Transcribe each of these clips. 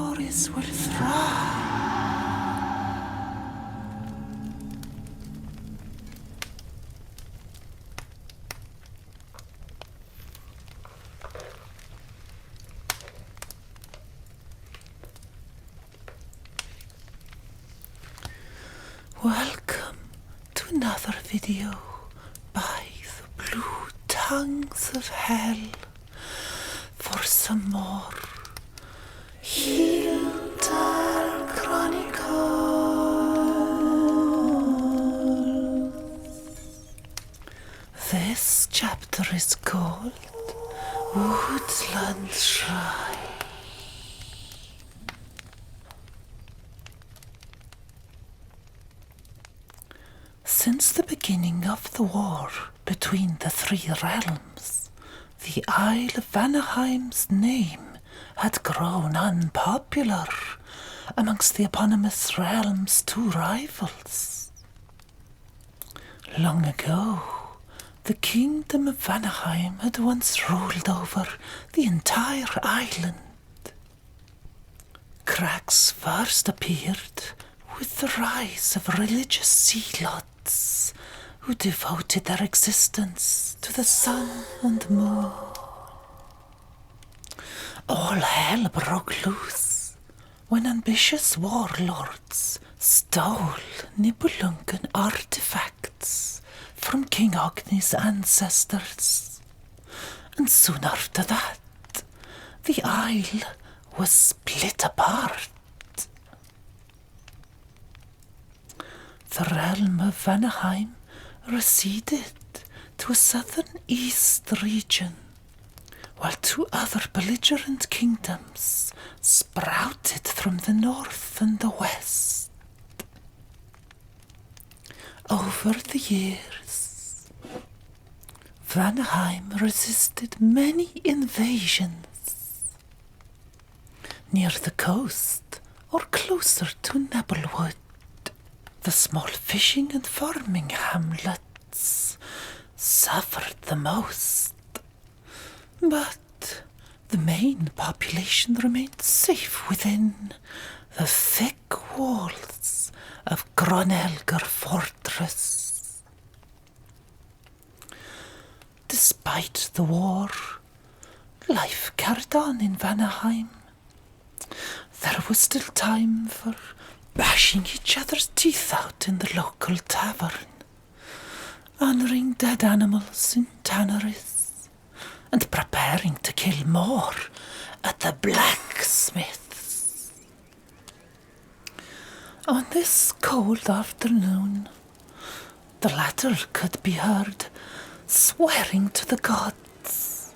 stories will thrive. Welcome to another video by the Blue Tongues of Hel for some more Hyldr Chronicles. This chapter is called Woodland Shrine. Since the beginning of the war between the three realms, the Isle of Vanaheim's name had grown unpopular amongst the eponymous realm's two rivals. Long ago, the kingdom of Vanaheim had once ruled over the entire island. Cracks first appeared with the rise of religious zealots who devoted their existence to the sun and moon. All hell broke loose when ambitious warlords stole Nibelungen artifacts from King Ogni's ancestors, and soon after that, the isle was split apart. The realm of Vanaheim receded to a southern east region, while two other belligerent kingdoms sprouted from the north and the west. Over the years, Vanaheim resisted many invasions. Near the coast, or closer to Nebelwood, the small fishing and farming hamlets suffered the most, but the main population remained safe within the thick walls of Gronelgar Fortress. Despite the war, life carried on in Vanaheim. There was still time for bashing each other's teeth out in the local tavern, honouring dead animals in tanneries, and preparing to kill more at the blacksmiths. On this cold afternoon, the latter could be heard swearing to the gods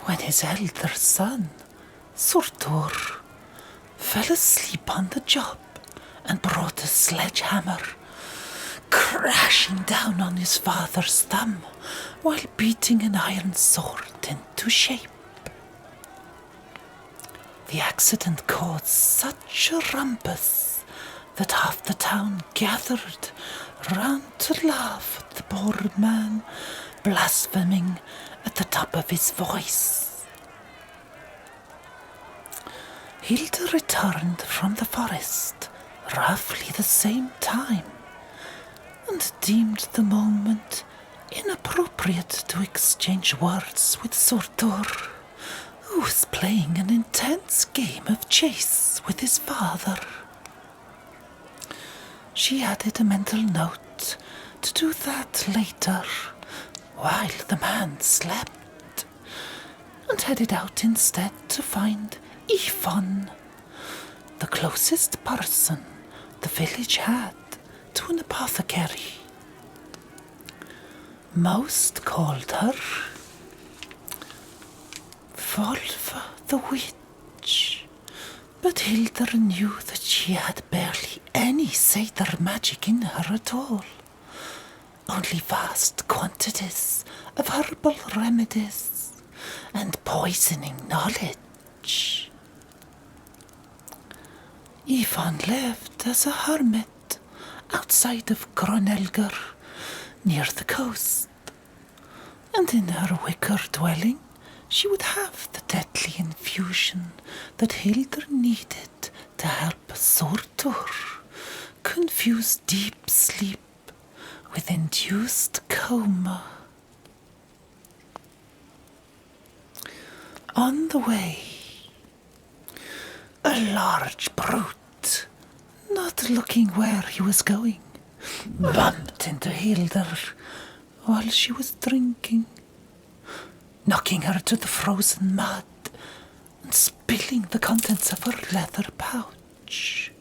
when his elder son, Surtur, fell asleep on the job and brought a sledgehammer, crashing down on his father's thumb while beating an iron sword into shape. The accident caused such a rumpus that half the town gathered round to laugh at the poor man blaspheming at the top of his voice. Hyldr returned from the forest roughly the same time, and deemed the moment inappropriate to exchange words with Surtur, who was playing an intense game of chess with his father. She added a mental note to do that later, while the man slept, and headed out instead to find Ifon, the closest person the village had to an apothecary. Most called her Volva the Witch, but Hyldr knew that she had barely any Seidr magic in her at all, only vast quantities of herbal remedies and poisoning knowledge. Ifon lived as a hermit outside of Gronelgar, near the coast, and in her wicker dwelling she would have the deadly infusion that Hyldr needed to help Surtur confuse deep sleep with induced coma. On the way, a large brute, not looking where he was going, bumped into Hyldr while she was drinking, knocking her to the frozen mud and spilling the contents of her leather pouch.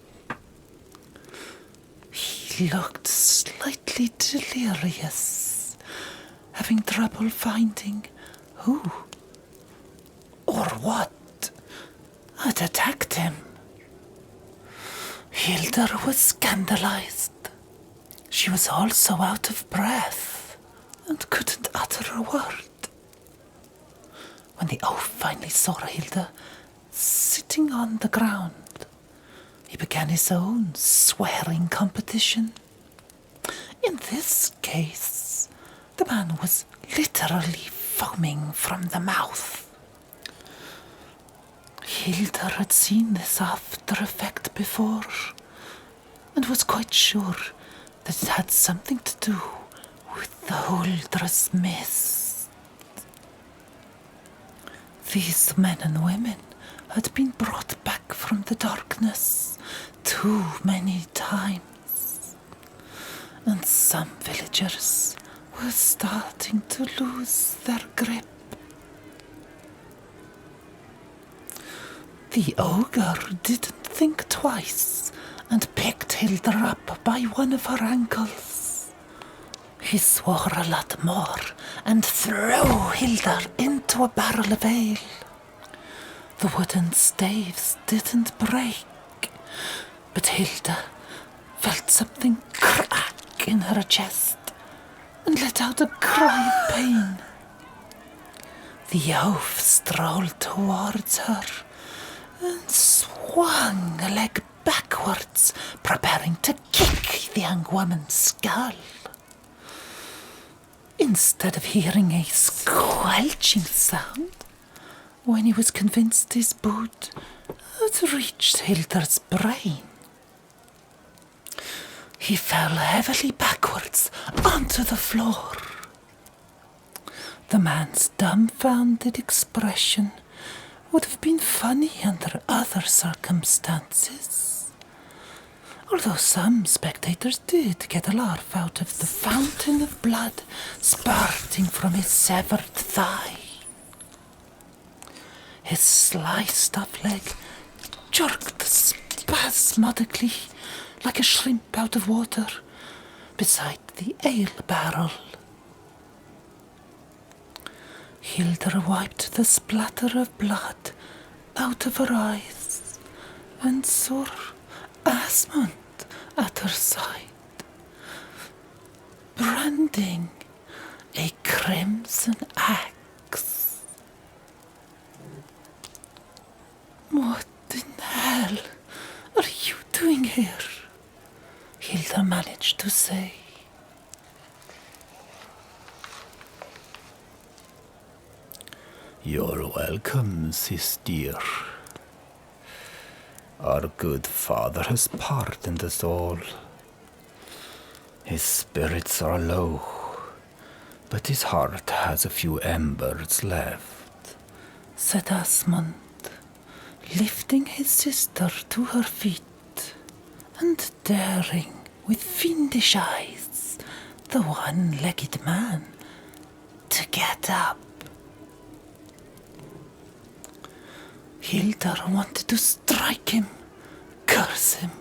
He looked slightly delirious, having trouble finding who or what had attacked him. Hyldr was scandalized. She was also out of breath and couldn't utter a word. When the oaf finally saw Hyldr sitting on the ground, he began his own swearing competition. In this case, the man was literally foaming from the mouth. Hyldr had seen this after effect before, and was quite sure that it had something to do with the Huldr's mist. These men and women had been brought back from the darkness too many times, and some villagers were starting to lose their grip. The ogre didn't think twice and picked Hyldr up by one of her ankles. He swore a lot more and threw Hyldr into a barrel of ale. The wooden staves didn't break, but Hyldr felt something crack in her chest and let out a cry of pain. The oaf strolled towards her and swung a leg backwards, preparing to kick the young woman's skull. Instead of hearing a squelching sound, when he was convinced his boot had reached Hyldr's brain, he fell heavily backwards onto the floor. The man's dumbfounded expression would have been funny under other circumstances, although some spectators did get a laugh out of the fountain of blood spurting from his severed thigh. His sliced-up leg jerked spasmodically like a shrimp out of water beside the ale barrel. Hyldr wiped the splatter of blood out of her eyes and saw Asmund at her side, branding a crimson axe. "What in hell are you doing here?" Hyldr managed to say. "You're welcome, sister. Our good father has pardoned us all. His spirits are low, but his heart has a few embers left," said Asmund, lifting his sister to her feet and daring with fiendish eyes the one-legged man to get up. Hyldr wanted to strike him, curse him,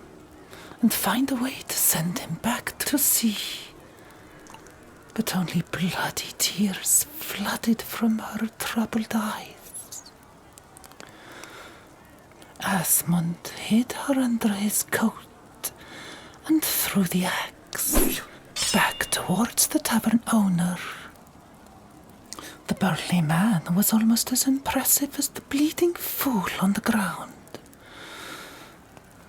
and find a way to send him back to sea. But only bloody tears flooded from her troubled eyes. Asmund hid her under his coat and threw the axe back towards the tavern owner. The burly man was almost as impressive as the bleeding fool on the ground,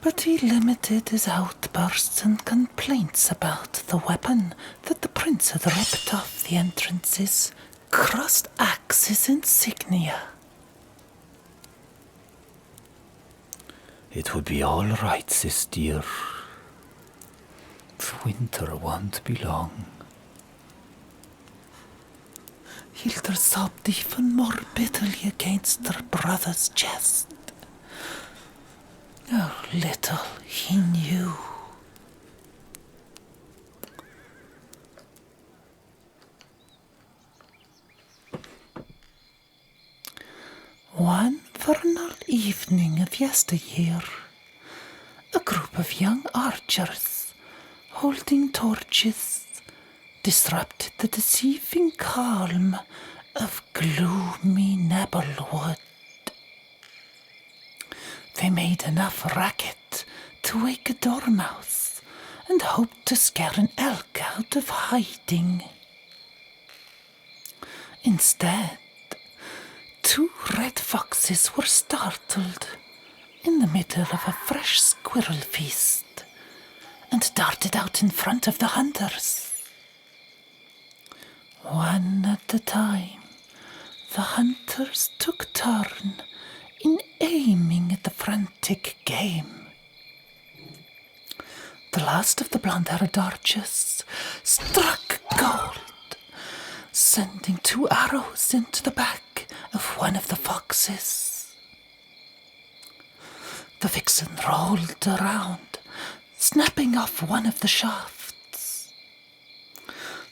but he limited his outbursts and complaints about the weapon that the prince had ripped off the entrance's crossed axes insignia. It would be all right, sis dear. The winter won't be long. Hyldr sobbed even more bitterly against her brother's chest. How little he knew. One vernal evening of yesteryear, a group of young archers, holding torches, disrupted the deceiving calm of gloomy Nebelwood. They made enough racket to wake a dormouse and hoped to scare an elk out of hiding. Instead, 2 red foxes were startled in the middle of a fresh squirrel feast and darted out in front of the hunters. One at a time, the hunters took turn in aiming at the frantic game. The last of the blonde-haired archers struck gold, sending 2 arrows into the back of one of the foxes. The vixen rolled around, snapping off one of the shafts.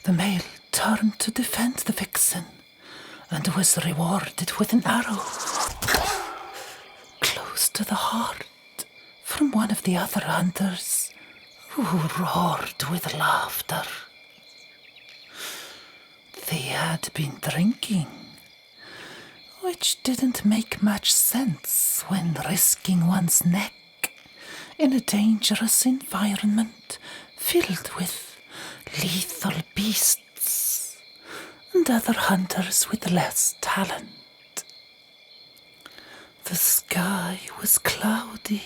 The male turned to defend the vixen and was rewarded with an arrow close to the heart from one of the other hunters, who roared with laughter. They had been drinking, which didn't make much sense when risking one's neck in a dangerous environment filled with lethal beasts and other hunters with less talent. The sky was cloudy,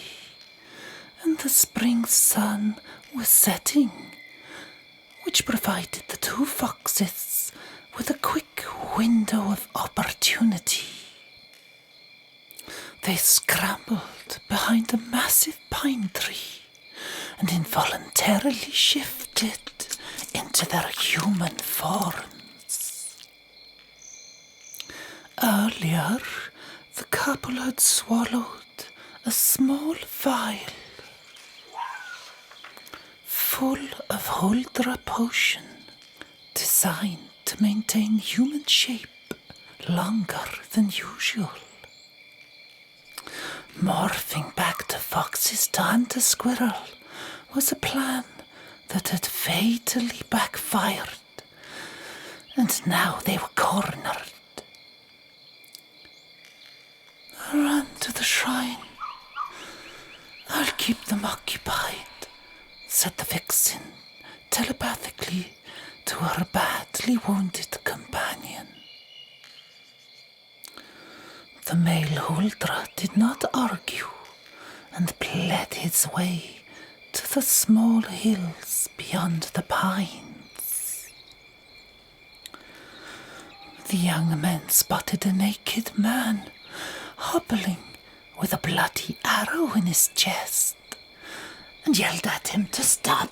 and the spring sun was setting, which provided the 2 foxes with a quick window of opportunity. They scrambled behind a massive pine tree and involuntarily shifted into their human forms. Earlier, the couple had swallowed a small vial full of Hyldr potion, designed to maintain human shape longer than usual. Morphing back to foxes to hunt a squirrel was a plan that had fatally backfired, and now they were cornered. Run to the shrine. I'll keep them occupied, said the vixen telepathically to her badly wounded companion. The male Hyldr did not argue and pled his way to the small hills beyond the pines. The young men spotted a naked man hobbling with a bloody arrow in his chest and yelled at him to stop.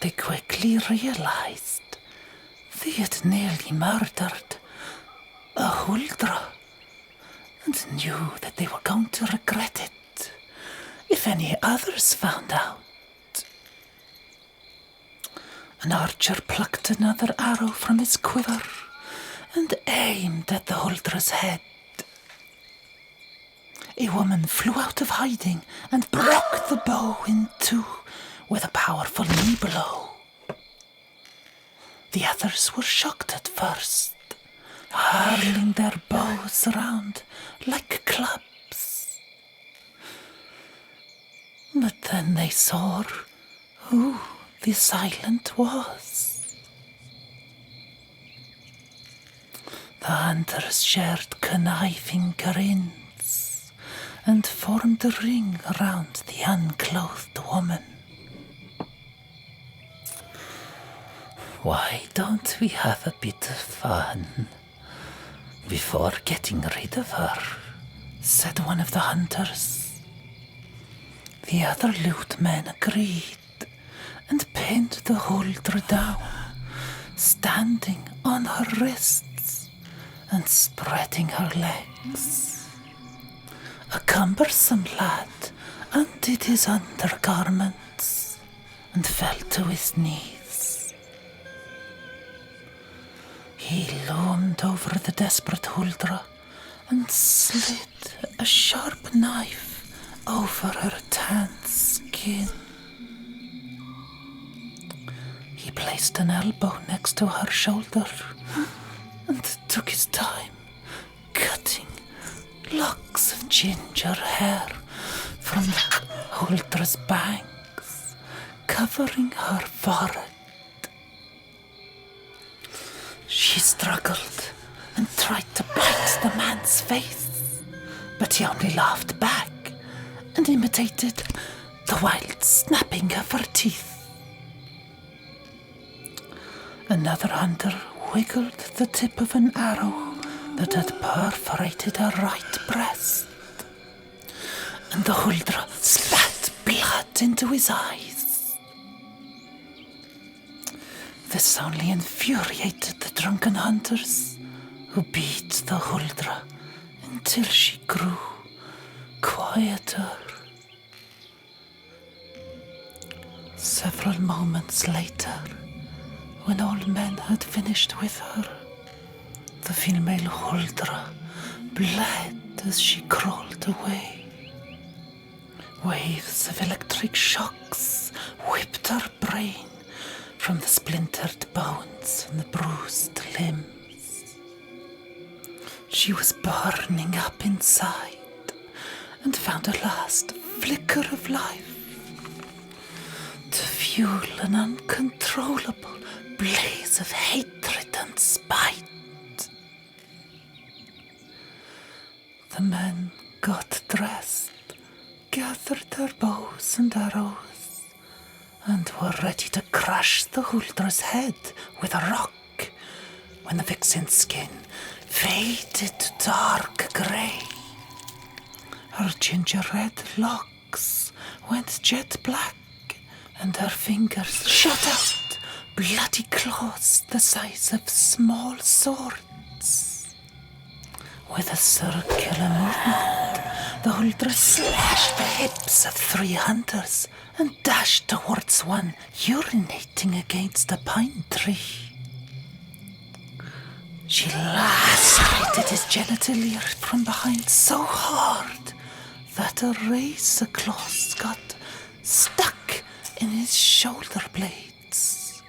They quickly realized they had nearly murdered a Hyldr and knew that they were going to regret it if any others found out. An archer plucked another arrow from his quiver and aimed at the Hyldr's head. A woman flew out of hiding and broke the bow in 2 with a powerful knee blow. The others were shocked at first, hurling their bows around like clubs. But then they saw who the assailant was. The hunters shared conniving grins and formed a ring around the unclothed woman. Why don't we have a bit of fun before getting rid of her? Said one of the hunters. The other lute men agreed and pinned the Hyldr down, standing on her wrists and spreading her legs. A cumbersome lad undid his undergarments and fell to his knees. He loomed over the desperate Hyldr and slid a sharp knife over her tanned skin. He placed an elbow next to her shoulder and took his time, cutting locks of ginger hair from the Hyldr's bangs, covering her forehead. She struggled and tried to bite the man's face, but he only laughed back and imitated the wild snapping of her teeth. Another hunter wiggled the tip of an arrow that had perforated her right breast, and the Hyldr spat blood into his eyes. This only infuriated the drunken hunters, who beat the Hyldr until she grew quieter. Several moments later, when all men had finished with her, the female Hyldr bled as she crawled away. Waves of electric shocks whipped her brain from the splintered bones and the bruised limbs. She was burning up inside and found a last flicker of life to fuel an uncontrollable blaze of hatred and spite. The men got dressed, gathered their bows and arrows, and were ready to crush the Hyldr's head with a rock when the vixen's skin faded to dark grey. Her ginger-red locks went jet black, and her fingers shot out bloody claws the size of small swords. With a circular movement, the Hyldr slashed the hips of 3 hunters and dashed towards one urinating against a pine tree. She lacerated his genitalia from behind so hard that a razor claws got stuck in his shoulder blades.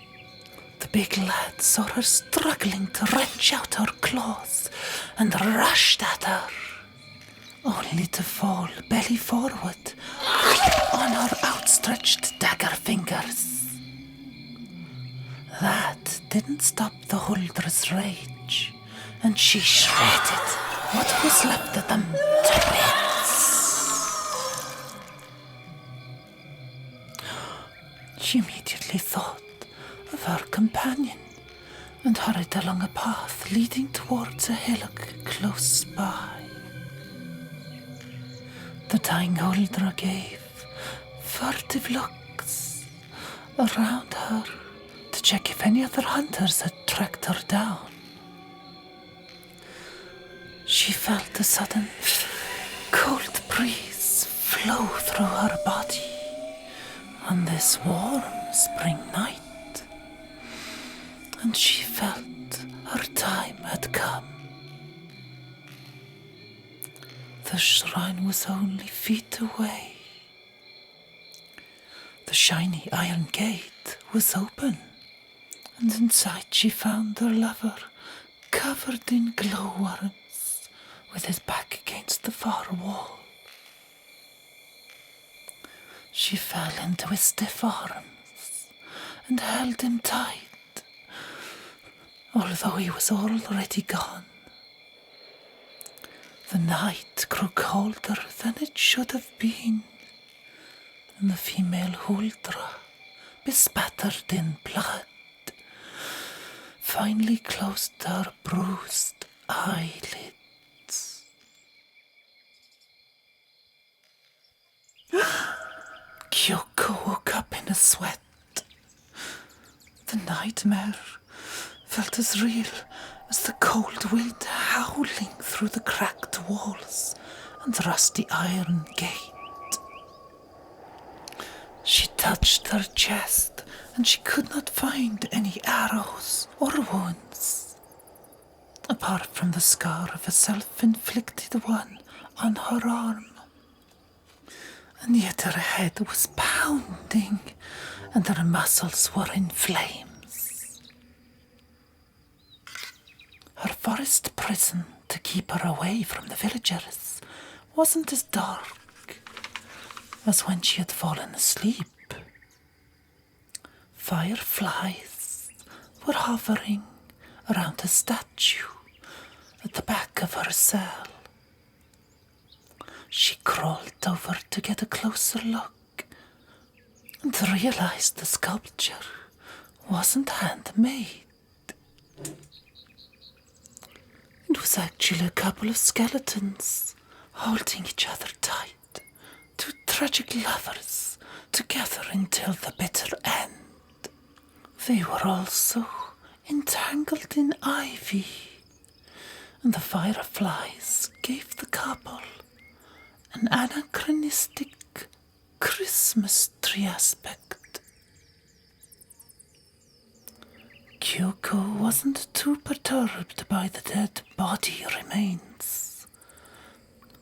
The big lad saw her struggling to wrench out her claws and rushed at her, only to fall belly forward on her outstretched dagger fingers. That didn't stop the Hyldr's rage, and she shredded what was left of them to bits. She immediately thought of her companion and hurried along a path leading towards a hillock close by. The dying Hyldr gave furtive looks around her to check if any other hunters had tracked her down. She felt a sudden cold breeze flow through her body on this warm spring night, and she felt her time had come. The shrine was only feet away. The shiny iron gate was open, and inside she found her lover covered in glowworms with his back against the far wall. She fell into his stiff arms and held him tight, although he was already gone. The night grew colder than it should have been, and the female Hyldr, bespattered in blood, finally closed her bruised eyelids. Kyōko woke up in a sweat. The nightmare felt as real as the cold wind howling through the cracked walls and rusty iron gate. She touched her chest and she could not find any arrows or wounds, apart from the scar of a self-inflicted one on her arm. And yet her head was pounding and her muscles were in flames. Her forest prison to keep her away from the villagers wasn't as dark as when she had fallen asleep. Fireflies were hovering around a statue at the back of her cell. She crawled over to get a closer look and realized the sculpture wasn't handmade. It was actually a couple of skeletons holding each other tight, two tragic lovers together until the bitter end. They were also entangled in ivy, and the fireflies gave the couple an anachronistic Christmas tree aspect. Kyōko wasn't too perturbed by the dead body remains.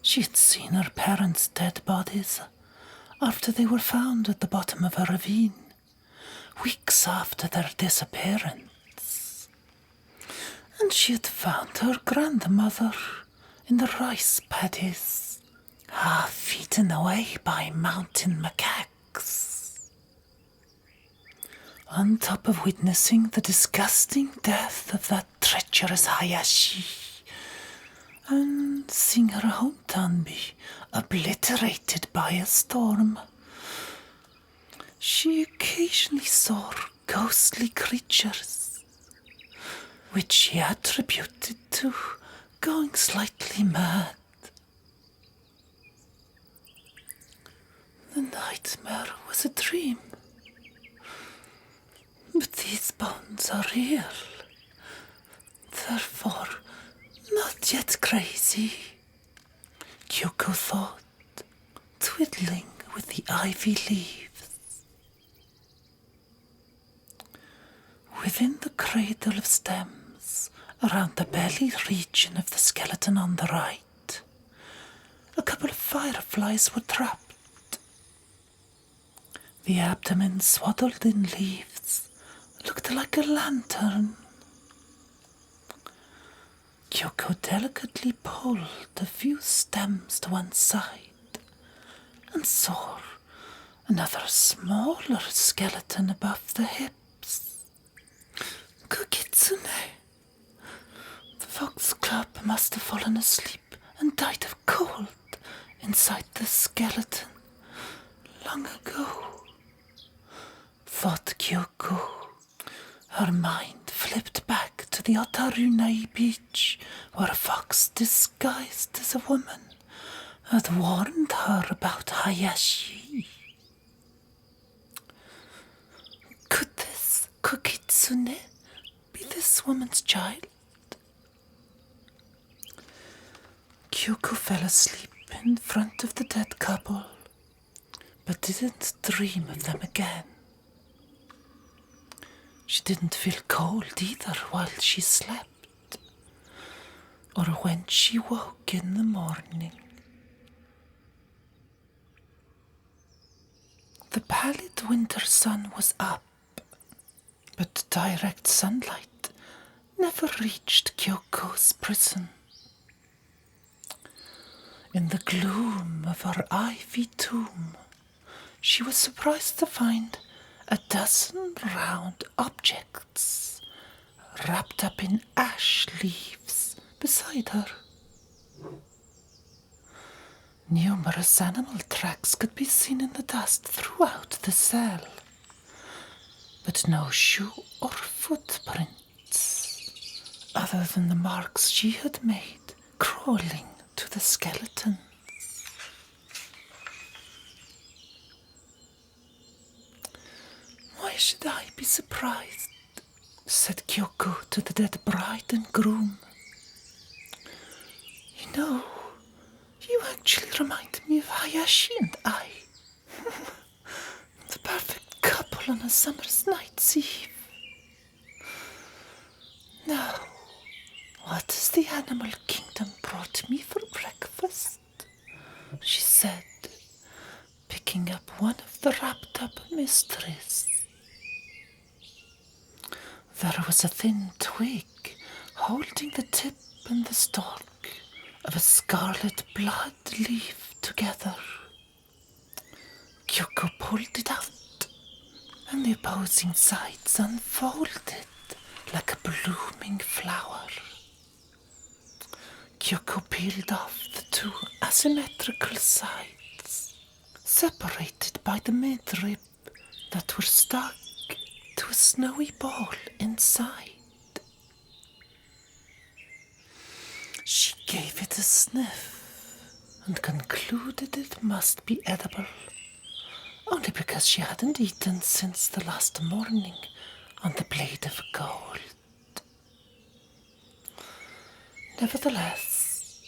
She had seen her parents' dead bodies after they were found at the bottom of a ravine, weeks after their disappearance. And she had found her grandmother in the rice paddies, half eaten away by mountain macaques. On top of witnessing the disgusting death of that treacherous Hayashi, and seeing her hometown be obliterated by a storm, she occasionally saw ghostly creatures, which she attributed to going slightly mad. The nightmare was a dream, but these bones are real, therefore not yet crazy, Kyōko thought, twiddling with the ivy leaves. Within the cradle of stems, around the belly region of the skeleton on the right, a couple of fireflies were trapped. The abdomen swaddled in leaves looked like a lantern. Kyōko delicately pulled a few stems to one side and saw another smaller skeleton above the hips. Kukitsune. The foxglove must have fallen asleep and died of cold inside the skeleton long ago, thought Kyōko. Her mind flipped back to the Otarunai beach where a fox disguised as a woman had warned her about Hayashi. Could this Kukitsune be this woman's child? Kyōko fell asleep in front of the dead couple, but didn't dream of them again. She didn't feel cold either while she slept, or when she woke in the morning. The pallid winter sun was up, but direct sunlight never reached Kyōko's prison. In the gloom of her ivy tomb, she was surprised to find a dozen round objects wrapped up in ash leaves beside her. Numerous animal tracks could be seen in the dust throughout the cell, but no shoe or footprints. other than the marks she had made crawling to the skeleton. "Why should I be surprised?" said Kyōko to the dead bride and groom. "You know, you actually remind me of Hayashi and I. The perfect couple on a summer's night's eve. Now, what has the animal kingdom brought me for breakfast?" she said, picking up one of the wrapped-up mysteries. There was a thin twig holding the tip and the stalk of a scarlet blood leaf together. Kyōko pulled it out, and the opposing sides unfolded like a blooming flower. Kyōko peeled off the two asymmetrical sides, separated by the midrib that were stuck to a snowy ball inside. She gave it a sniff and concluded it must be edible, only because she hadn't eaten since the last morning on the blade of gold. Nevertheless,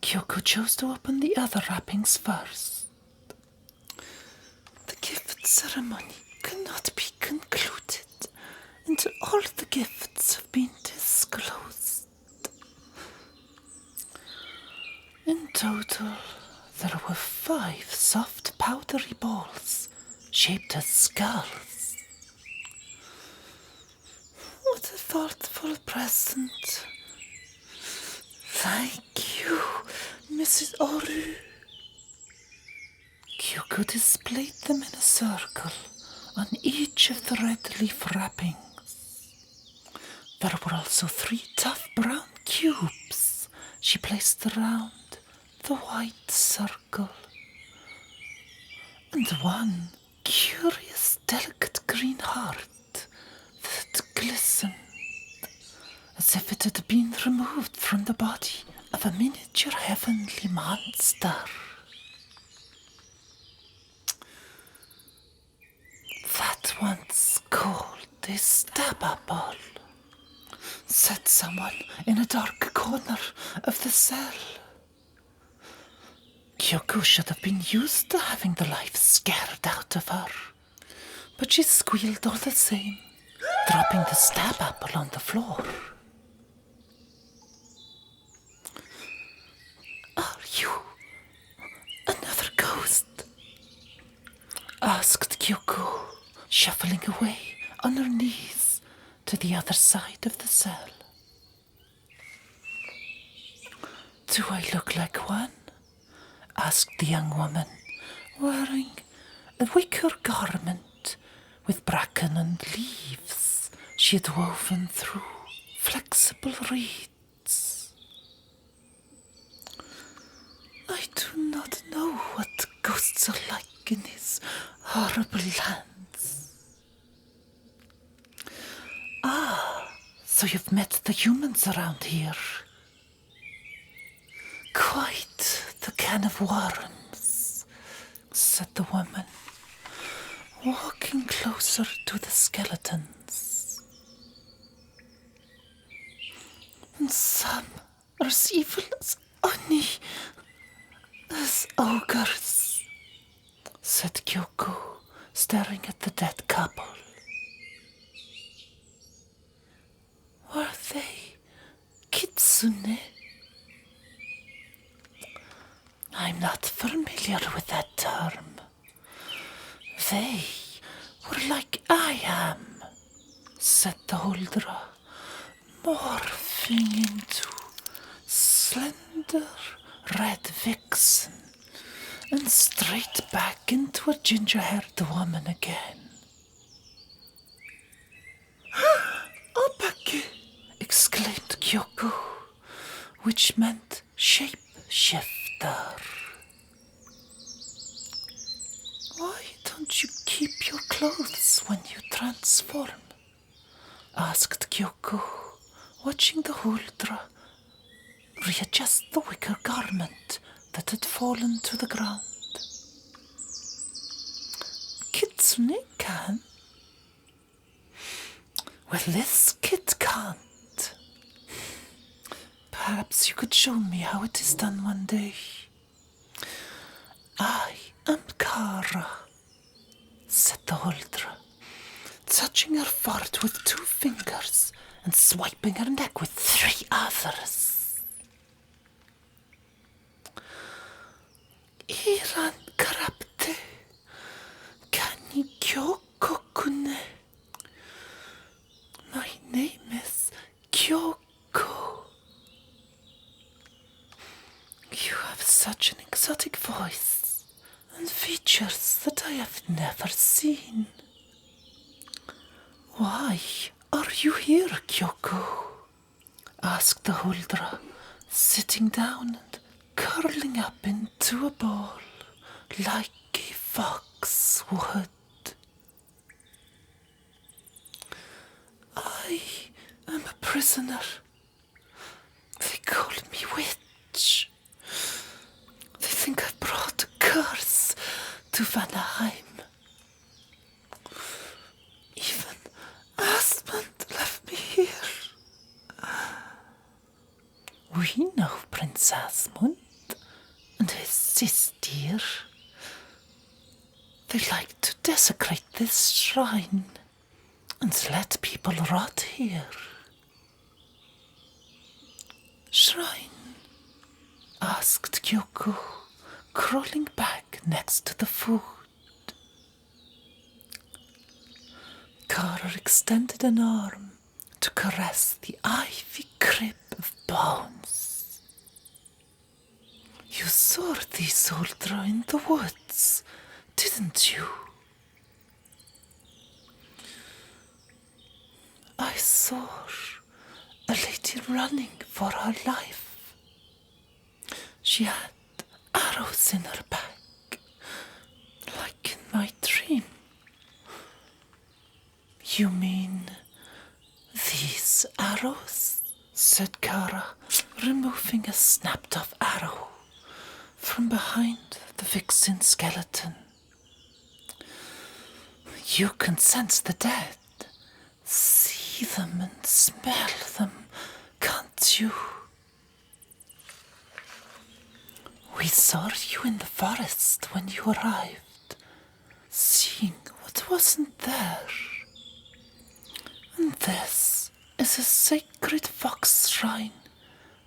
Kyōko chose to open the other wrappings first. The gift ceremony cannot be concluded until all the gifts have been disclosed. In total, there were 5 soft powdery balls shaped as skulls. What a thoughtful present. Thank you, Mrs. Oru. Kyōko displayed them in a circle on each of the red leaf wrappings. There were also 3 tough brown cubes she placed around the white circle, and 1 curious, delicate green heart that glistened as if it had been removed from the body of a miniature heavenly monster. "That one's called a stab apple," said someone in a dark corner of the cell. Kyōko should have been used to having the life scared out of her, but she squealed all the same, dropping the stab apple on the floor. "Are you another ghost?" asked Kyōko, shuffling away on her knees to the other side of the cell. "Do I look like one?" asked the young woman, wearing a wicker garment with bracken and leaves she had woven through flexible reeds. "I do not know what ghosts are like in these horrible lands." "Ah, so you've met the humans around here." "Quite the can of worms," said the woman, walking closer to the skeletons. "And some are as evil as Oni, as ogres," said Kyōko, staring at the dead couple. "Were they kitsune?" "I'm not familiar with that term. They were like I am," said the Hyldr, morphing into slender red vixen and straight back into a ginger-haired woman again. "Opake!" exclaimed Kyōko, which meant shape-shifter. "Why don't you keep your clothes when you transform?" asked Kyōko, watching the Hyldr readjust the wicker garment that had fallen to the ground. Kitsune can? Well, this kid can't. Perhaps you could show me how it is done one day. I am Kara, said the Hyldr, touching her forehead with 2 fingers and swiping her neck with 3 others. Iran karapte, kani Kyōko kune. My name is Kyōko. You have such an exotic voice and features that I have never seen. Why are you here, Kyōko? Asked the Hyldr, sitting down and curling up into a ball like a fox would. I am a prisoner. They call me witch. They think I brought a curse to Vanaheim. Even husband left me here. We know Prince Asmund and his sister. They like to desecrate this shrine and let people rot here. Shrine? Asked Kyōko, crawling back next to the food. Kara extended an arm to caress the ivy crib of bones. You saw these Hyldr in the woods, didn't you? I saw a lady running for her life. She had arrows in her back, like in my dream. You mean these arrows? Said Kara, removing a snapped-off arrow from behind the vixen skeleton. You can sense the dead, see them and smell them, can't you? We saw you in the forest when you arrived, seeing what wasn't there. And this is a sacred fox shrine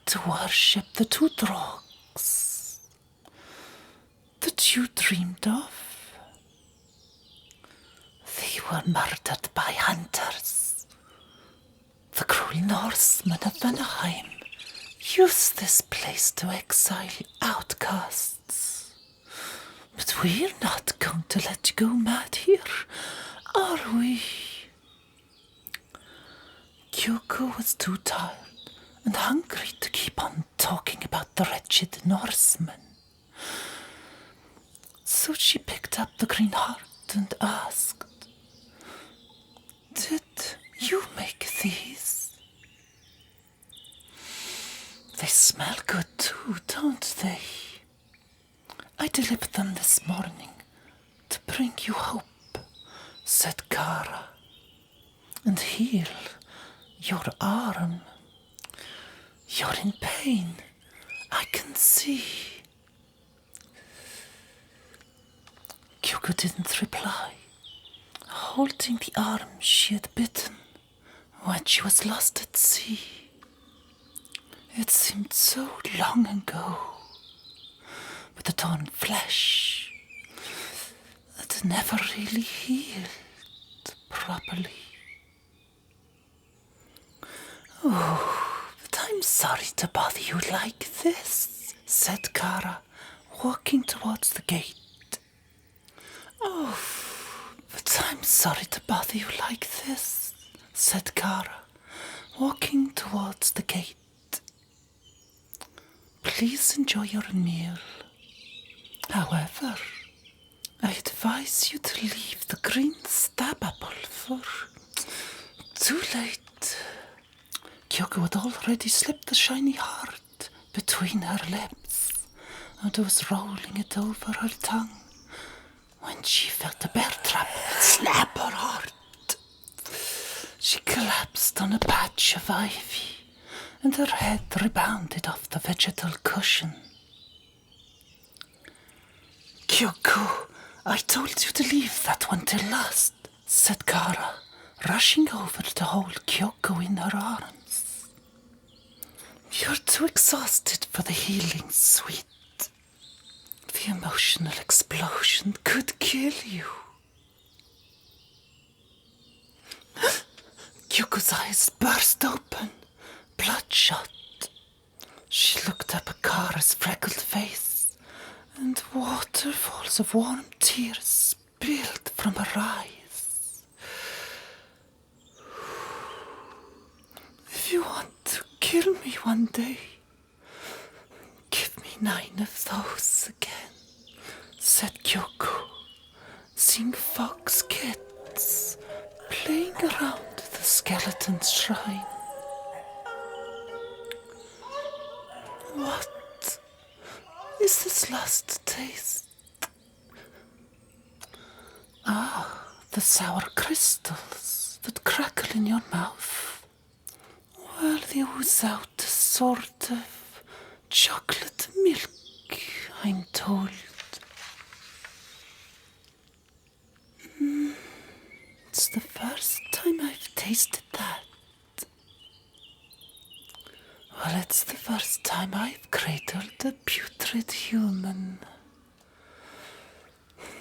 to worship the 2 dogs that you dreamed of. They were murdered by hunters. The cruel Norsemen of Vanaheim used this place to exile outcasts. But we're not going to let you go mad here, are we? Kyōko was too tired and hungry to keep on talking about the wretched Norsemen. So she picked up the green heart and asked, "Did you make these? They smell good too, don't they? I delivered them this morning to bring you hope," said Kara, "and heal your arm. You're in pain, I can see." Kyōko didn't reply, holding the arm she had bitten when she was lost at sea. It seemed so long ago, with the torn flesh that never really healed properly. "Oh, but I'm sorry to bother you like this," said Kara, walking towards the gate. "Oh, but I'm sorry to bother you like this," said Kara, walking towards the gate. "Please enjoy your meal. However, I advise you to leave the green stab apple for too late." Kyōko had already slipped the shiny heart between her lips and was rolling it over her tongue when she felt a bear trap snap her heart. She collapsed on a patch of ivy, and her head rebounded off the vegetal cushion. Kyōko, I told you to leave that one till last, said Kara, rushing over to hold Kyōko in her arms. You're too exhausted for the healing, sweet. The emotional explosion could kill you. Kyōko's eyes burst open, bloodshot. She looked up at Kara's freckled face, and waterfalls of warm tears spilled from her eyes. If you want to kill me one day, give me 9 of those again, said Kyōko, seeing fox kids playing around the skeleton's shrine. What is this last taste? Ah, the sour crystals that crackle in your mouth while they ooze out a sort of chocolate milk, I'm told. It's the first time I've tasted that. Well, it's the first time I've cradled a putrid human.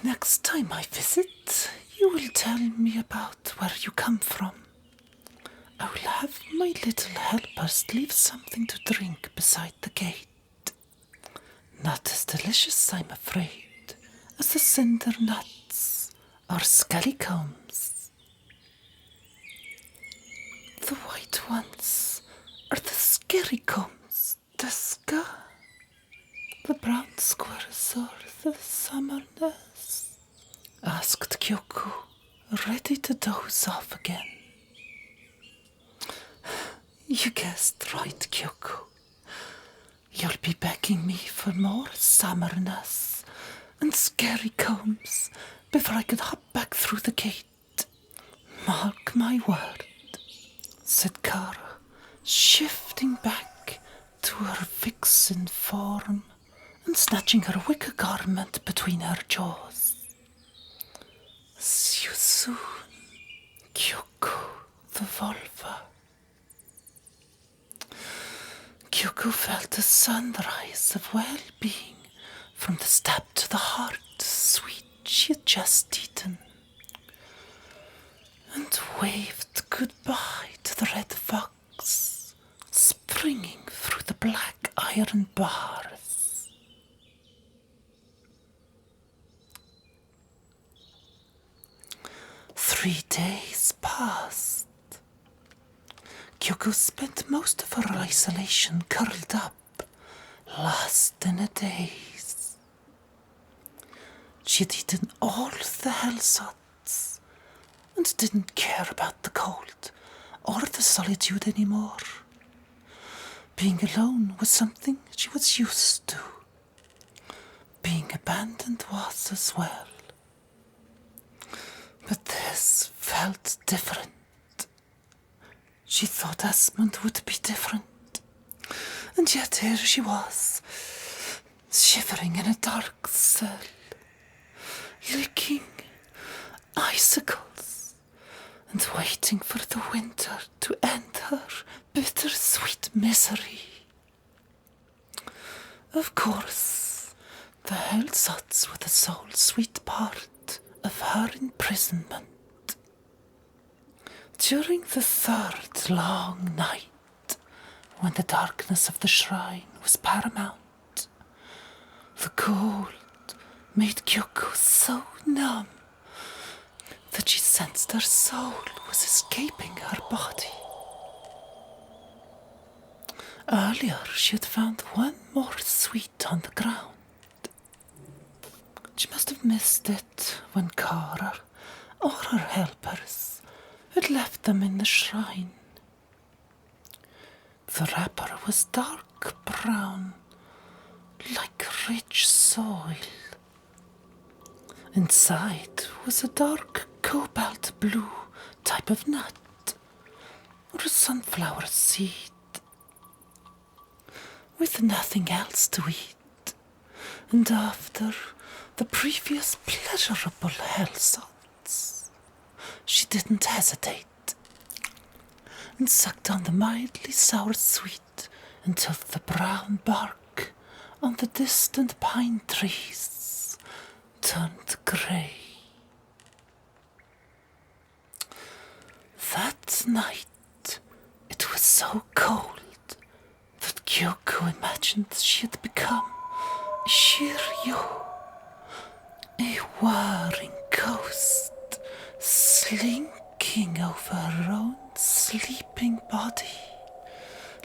Next time I visit, you will tell me about where you come from. I will have my little helpers leave something to drink beside the gate. Not as delicious, I'm afraid, as the cinder nuts or skellycombs. The white ones are the scary combs, the ska. The brown squares are the summer nurse, asked Kyōko, ready to doze off again. You guessed right, Kyōko. You'll be begging me for more summerness and scary combs before I could hop back through the gate. Mark my word, said Kara, shifting back to her vixen form and snatching her wicker garment between her jaws. See you soon, Kyōko the vulva. Kyōko felt a sunrise of well-being from the stab to the heart sweet she had just eaten, and waved goodbye to the red fox springing through the black iron bars. Three days passed. Kyōko spent most of her isolation curled up, lost in a daze. She had eaten all the helsots and didn't care about the cold or the solitude anymore. Being alone was something she was used to. Being abandoned was as well. But this felt different. She thought Asmund would be different, and yet here she was, shivering in a dark cell, licking icicles, and waiting for the winter to end her bittersweet misery. Of course, the helsots were the sole sweet part of her imprisonment. During the third long night, when the darkness of the shrine was paramount, the cold made Kyōko so numb that she sensed her soul was escaping her body. Earlier, she had found one more sweet on the ground. She must have missed it when Kara or her helpers had left them in the shrine. The wrapper was dark brown, like rich soil. Inside was a dark cobalt blue type of nut, or a sunflower seed, with nothing else to eat. And after the previous pleasurable helsots, she didn't hesitate, and sucked on the mildly sour sweet until the brown bark on the distant pine trees turned grey. That night it was so cold that Kyōko imagined she had become a Shiryu, a whirring ghost slinking over her own sleeping body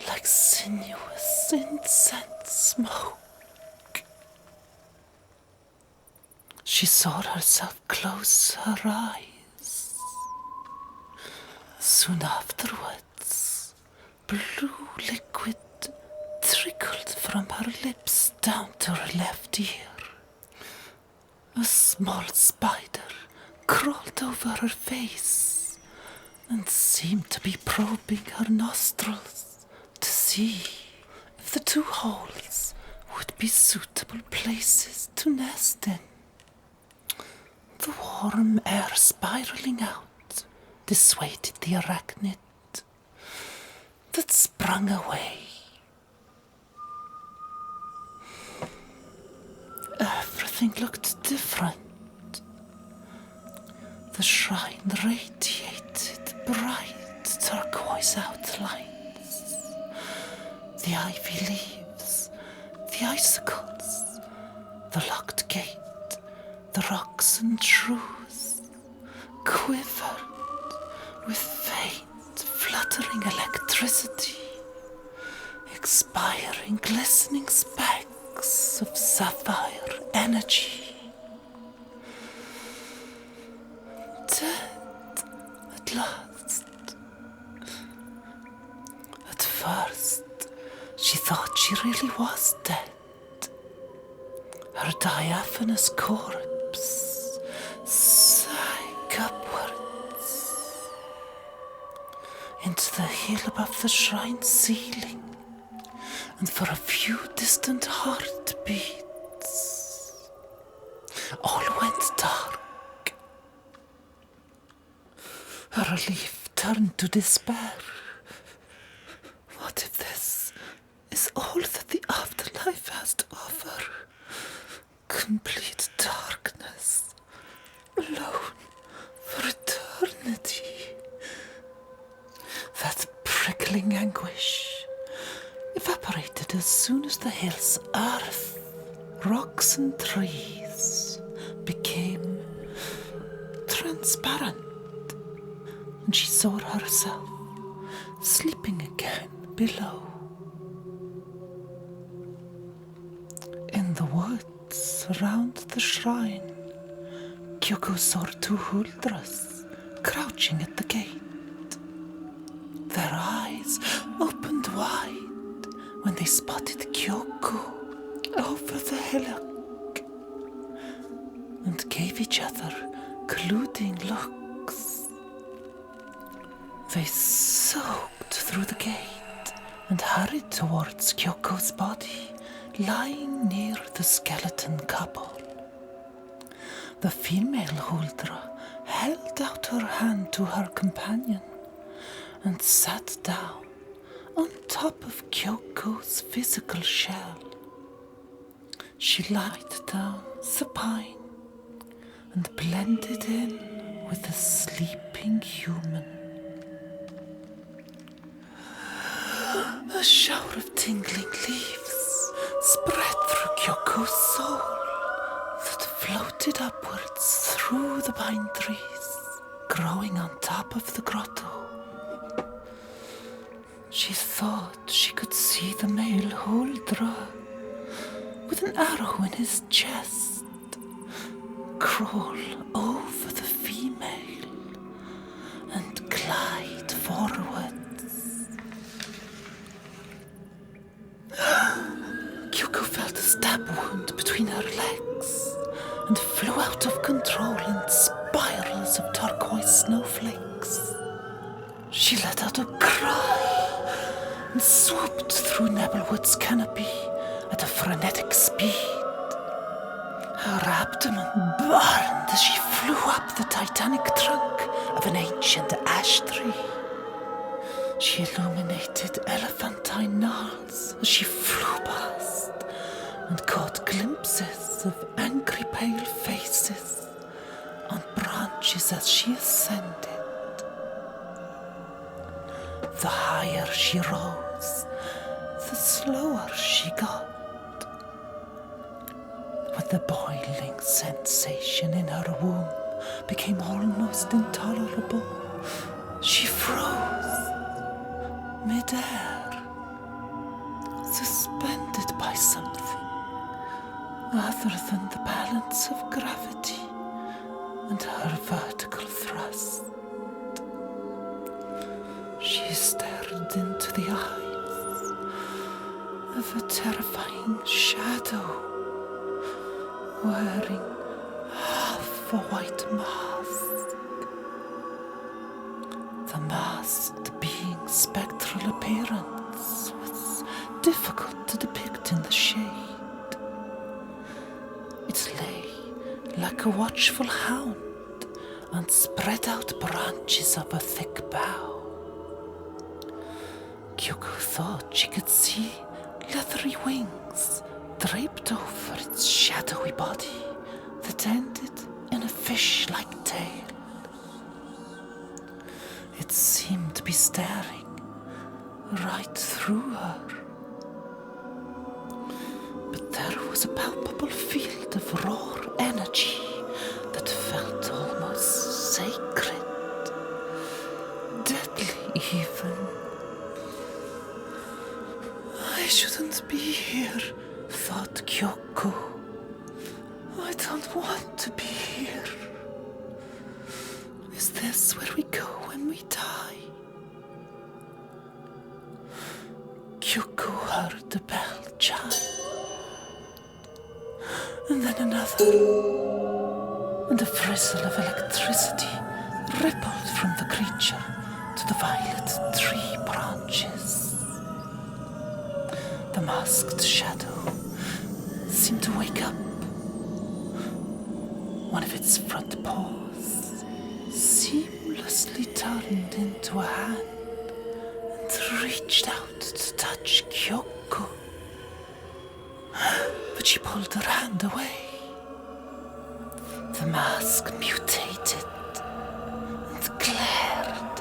like sinuous incense smoke. She saw herself close her eyes. Soon afterwards, blue liquid trickled from her lips down to her left ear. A small spider crawled over her face and seemed to be probing her nostrils to see if the two holes would be suitable places to nest in. The warm air spiraling out dissuaded the arachnid that sprung away. Everything looked different. The shrine radiated bright turquoise outlines. The ivy leaves, the icicles, the locked gate, the rocks and shrews quivered with faint, fluttering electricity, expiring, glistening specks of sapphire energy. Dead at last. At first, she thought she really was dead. Her diaphanous corpse sank upwards into the hill above the shrine ceiling, and for a few distant heartbeats, all went dark. Her relief turned to despair. What if this is all that the afterlife has to offer? Complete darkness, alone for eternity. That prickling anguish evaporated as soon as the hill's earth, rocks and trees became transparent, and she saw herself sleeping again below. In the woods around the shrine, Kyōko saw two Hyldras crouching at the gate. Their eyes opened wide when they spotted Kyōko over the hillock and gave each other colluding looks. They soaked through the gate and hurried towards Kyōko's body, lying near the skeleton couple. The female Hyldra held out her hand to her companion and sat down on top of Kyōko's physical shell. She lied down supine and blended in with the sleeping human. A shower of tingling leaves spread through Kyōko's soul that floated upwards through the pine trees growing on top of the grotto. She thought she could see the male Hyldra with an arrow in his chest crawl over the female and glide forwards. stab wound between her legs and flew out of control in spirals of turquoise snowflakes. She let out a cry and swooped through Nebelwood's canopy at a frenetic speed. Her abdomen burned as she flew up the titanic trunk of an ancient ash tree. She illuminated elephantine gnarls as she flew past and caught glimpses of angry pale faces on branches as she ascended. The higher she rose, the slower she got. When the boiling sensation in her womb became almost intolerable, she froze mid-air, suspended by something other than the balance of gravity and her vertical thrust. She stared into the eyes of a terrifying shadow wearing half a white mask. The masked being's spectral appearance was difficult to depict in the shade. It lay like a watchful hound on spread out branches of a thick bough. Kyōko thought she could see leathery wings draped over its shadowy body that ended in a fish-like tail. It seemed to be staring right through her. But there was a palpable field of raw energy that felt almost sacred, deadly even. I shouldn't be here, thought Kyōko. I don't want to be here. Is this where we go when we die? Kyōko heard the bell chime, and then another, and a frizzle of electricity rippled from the creature to the violet tree branches. The masked shadow seemed to wake up. One of its front paws seamlessly turned into a hand and reached out to touch Kyōko. But she pulled her hand away. The mask mutated and glared,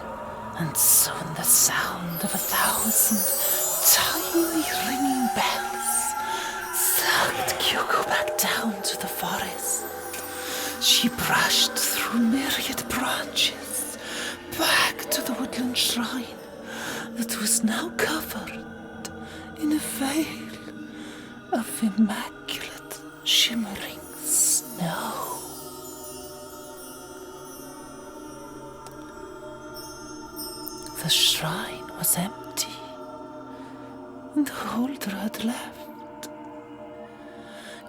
and soon the sound of 1,000 tiny ringing bells sucked Kyōko back down to the forest. She brushed through myriad branches back to the Woodland Shrine that was now covered in a veil of immaculate shimmering snow. The shrine was empty, and the Hyldr had left.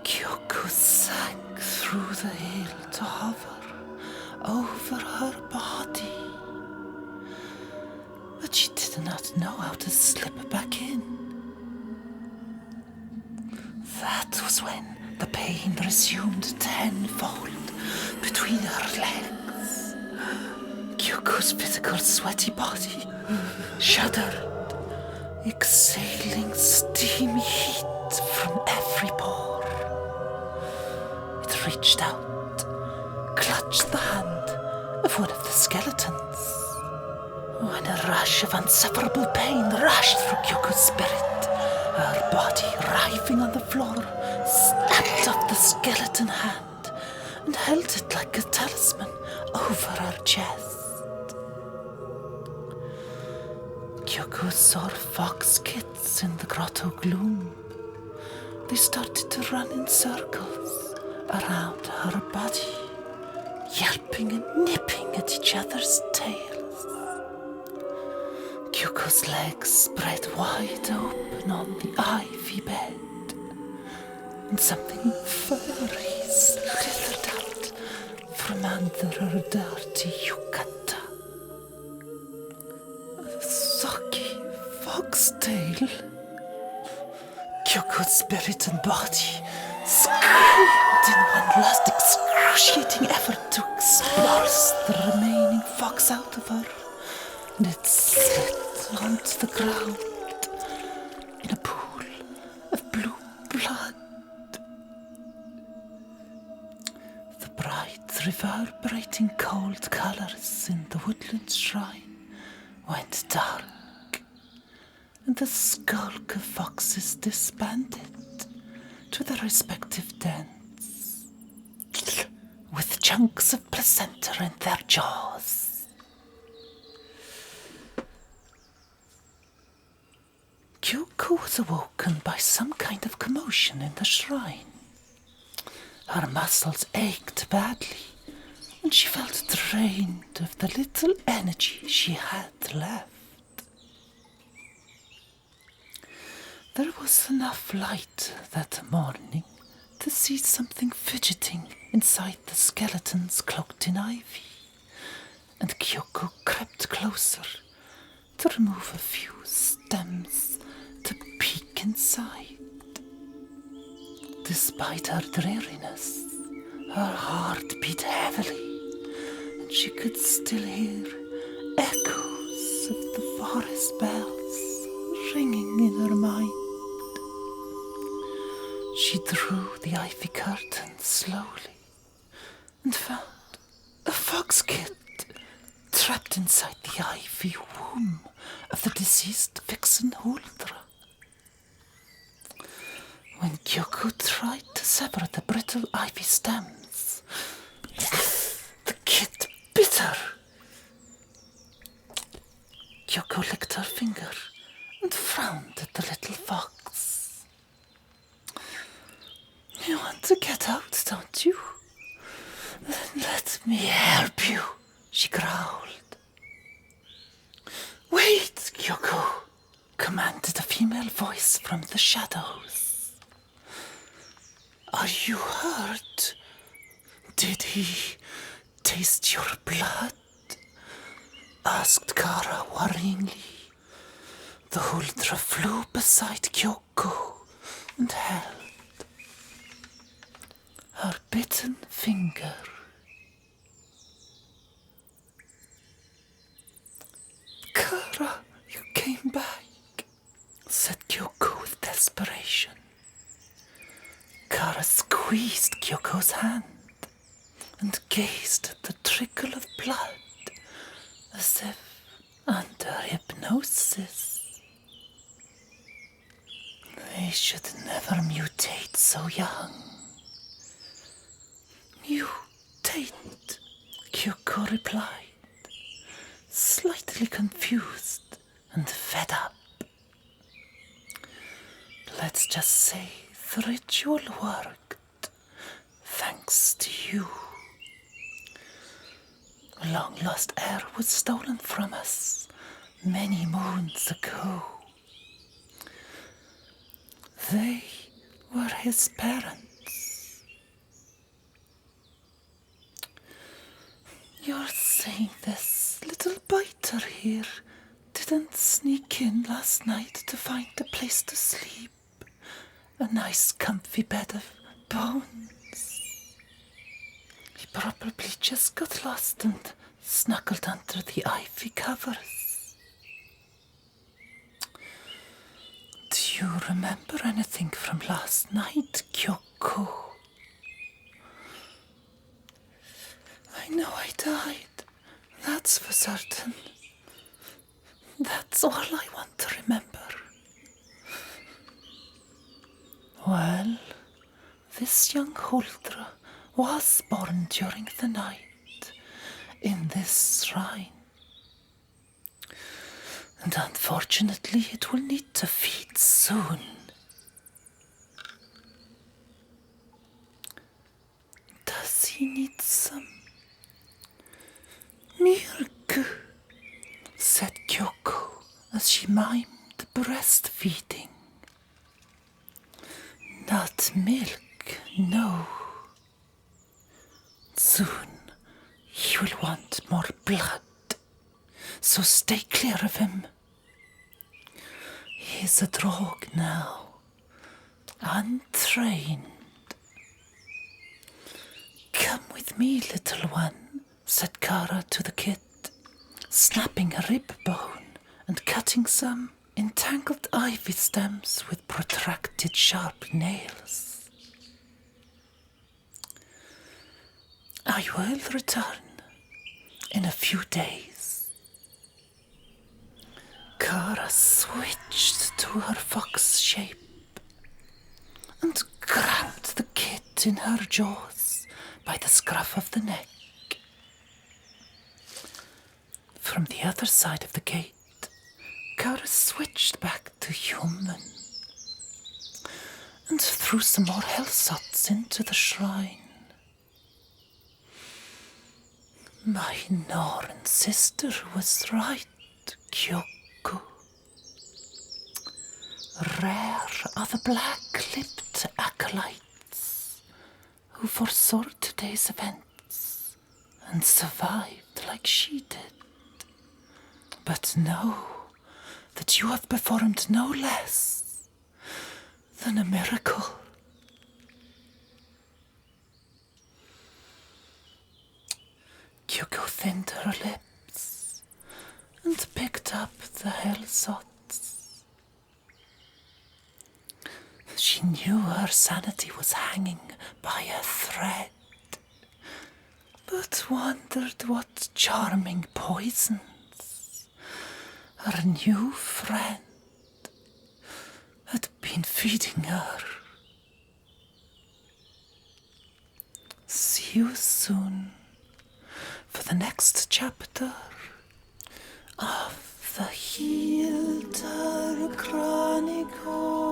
Kyōko sank through the hill to hover over her body. But she did not know how to slip back in. That was when the pain resumed tenfold between her legs. Kyōko's physical sweaty body shuddered, exhaling steamy heat from every pore. It reached out, clutched the hand of one of the skeletons. When a rush of insufferable pain rushed through Kyōko's spirit, her body writhing on the floor snapped off the skeleton hand and held it like a talisman over her chest. Kyōko saw fox kits in the grotto gloom. They started to run in circles around her body, yelping and nipping at each other's tails. Kyōko's legs spread wide open on the ivy bed. and something furry slithered out from under her dirty yukata. A soggy foxtail. Kyōko's spirit and body screamed in one last excruciating effort to expulse the remaining fox out of her, and it slid onto the ground in a pool of blue blood. The bright, reverberating cold colours in the Woodland Shrine went dark, and the skulk of foxes disbanded to their respective dens, with chunks of placenta in their jaws. Kyōko was awoken by some kind of commotion in the shrine. Her muscles ached badly, and she felt drained of the little energy she had left. There was enough light that morning to see something fidgeting inside the skeletons cloaked in ivy, and Kyōko crept closer to remove a few stems to peek inside. Despite her dreariness, her heart beat heavily, and she could still hear echoes of the forest bells ringing in her mind. She drew the ivy curtain slowly and found a fox kid trapped inside the ivy womb of the deceased vixen Hyldr. When Kyōko tried to sever the brittle ivy stems, the kid bit her. Kyōko licked her finger and frowned at the little fox. You want to get out, don't you? Then let me help you, she growled. Wait, Kyōko, commanded a female voice from the shadows. Are you hurt? Did he taste your blood? Asked Kara worryingly. The Hyldr flew beside Kyōko and held her bitten finger. Kara, you came back, said Kyōko with desperation. Kara squeezed Kyoko's hand and gazed at the trickle of blood as if under hypnosis. They should never mutate so young. Mutate, Kyōko replied, slightly confused and fed up. Let's just say the ritual worked, thanks to you. Long-lost heir was stolen from us many moons ago. They were his parents. You're saying this little biter here didn't sneak in last night to find a place to sleep? A nice comfy bed of bones. He probably just got lost and snuggled under the ivy covers. Do you remember anything from last night, Kyōko? I know I died, that's for certain. That's all I want to remember. Well, this young Hyldr was born during the night in this shrine. And unfortunately it will need to feed soon. Does he need some milk? Said Kyōko as she mimed breastfeeding. Not milk, no. Soon he will want more blood, so stay clear of him. He's a dog now, untrained. Come with me, little one, said Kara to the kid, snapping a rib bone and cutting some entangled ivy stems with protracted sharp nails. I will return in a few days. Kara switched to her fox shape and grabbed the kid in her jaws by the scruff of the neck. From the other side of the gate, Kara switched back to human and threw some more helsots into the shrine. My Norn sister was right, Kyōko. Rare are the black-lipped acolytes who foresaw today's events and survived like she did. But know that you have performed no less than a miracle. Kyōko thinned her lips and picked up the helsots. She knew her sanity was hanging by a thread, but wondered what charming poisons her new friend had been feeding her. See you soon for the next chapter of the Hyldr Chronicles.